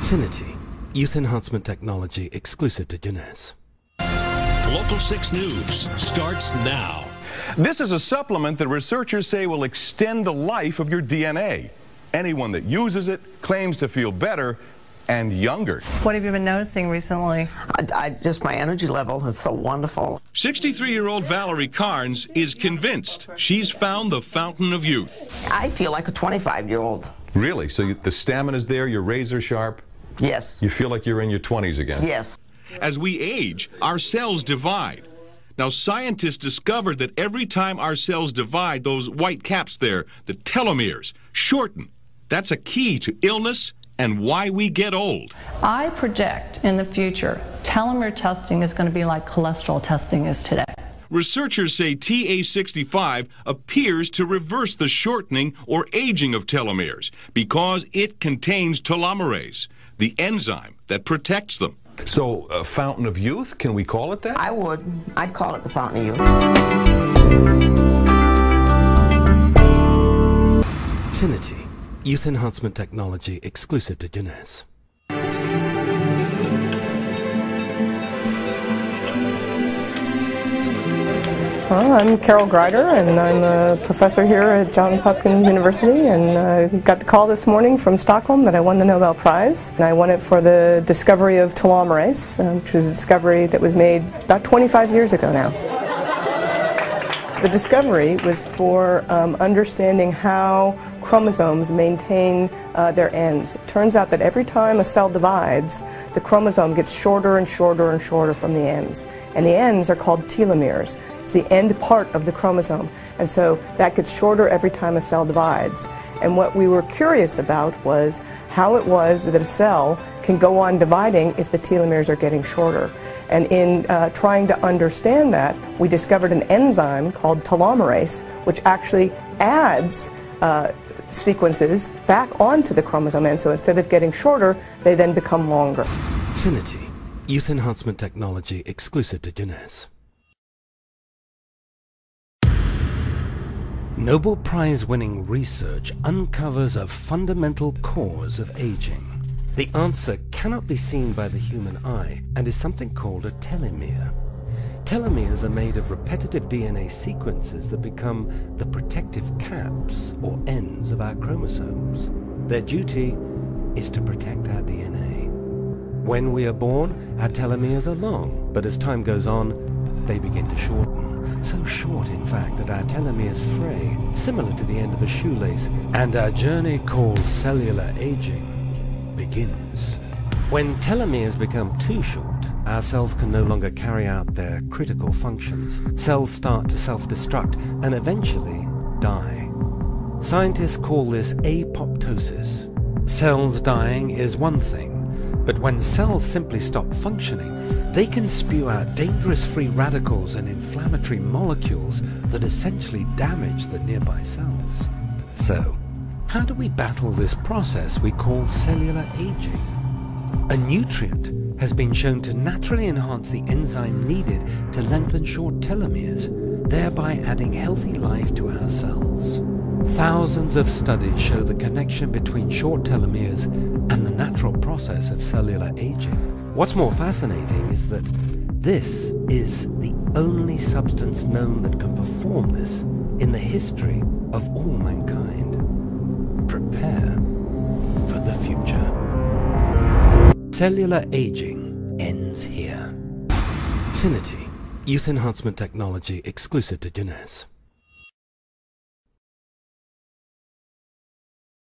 FINITI, youth enhancement technology exclusive to Jeunesse. Local 6 News starts now. This is a supplement that researchers say will extend the life of your DNA. Anyone that uses it claims to feel better and younger. What have you been noticing recently? Just my energy level is so wonderful. 63-year-old Valerie Carnes is convinced she's found the fountain of youth. I feel like a 25-year-old. Really? So the stamina's there, you're razor sharp? Yes. You feel like you're in your 20s again? Yes. As we age, our cells divide. Now, scientists discovered that every time our cells divide, those white caps there, the telomeres, shorten. That's a key to illness and why we get old. I project in the future, telomere testing is going to be like cholesterol testing is today. Researchers say TA65 appears to reverse the shortening or aging of telomeres because it contains telomerase, the enzyme that protects them. So, fountain of youth, can we call it that? I would. I'd call it the fountain of youth. FINITI, youth enhancement technology exclusive to Jeunesse. Well, I'm Carol Greider, and I'm a professor here at Johns Hopkins University, and I got the call this morning from Stockholm that I won the Nobel Prize. And I won it for the discovery of telomerase, which was a discovery that was made about 25 years ago now. The discovery was for understanding how chromosomes maintain their ends. It turns out that every time a cell divides, the chromosome gets shorter and shorter and shorter from the ends. And the ends are called telomeres. It's the end part of the chromosome. And so that gets shorter every time a cell divides. And what we were curious about was how it was that a cell can go on dividing if the telomeres are getting shorter. And in trying to understand that, we discovered an enzyme called telomerase, which actually adds sequences back onto the chromosome end. So instead of getting shorter, they then become longer. FINITI, youth enhancement technology exclusive to Jeunesse. Nobel Prize-winning research uncovers a fundamental cause of aging. The answer cannot be seen by the human eye and is something called a telomere. Telomeres are made of repetitive DNA sequences that become the protective caps or ends of our chromosomes. Their duty is to protect our DNA. When we are born, our telomeres are long, but as time goes on, they begin to shorten. So short, in fact, that our telomeres fray, similar to the end of a shoelace, and our journey called cellular aging begins. When telomeres become too short, our cells can no longer carry out their critical functions. Cells start to self-destruct and eventually die. Scientists call this apoptosis. Cells dying is one thing, but when cells simply stop functioning, they can spew out dangerous free radicals and inflammatory molecules that essentially damage the nearby cells. So, how do we battle this process we call cellular aging? A nutrient has been shown to naturally enhance the enzyme needed to lengthen short telomeres, thereby adding healthy life to our cells. Thousands of studies show the connection between short telomeres and the natural process of cellular aging. What's more fascinating is that this is the only substance known that can perform this in the history of all mankind. Prepare for the future. Cellular aging ends here. FINITI, youth enhancement technology exclusive to Jeunesse.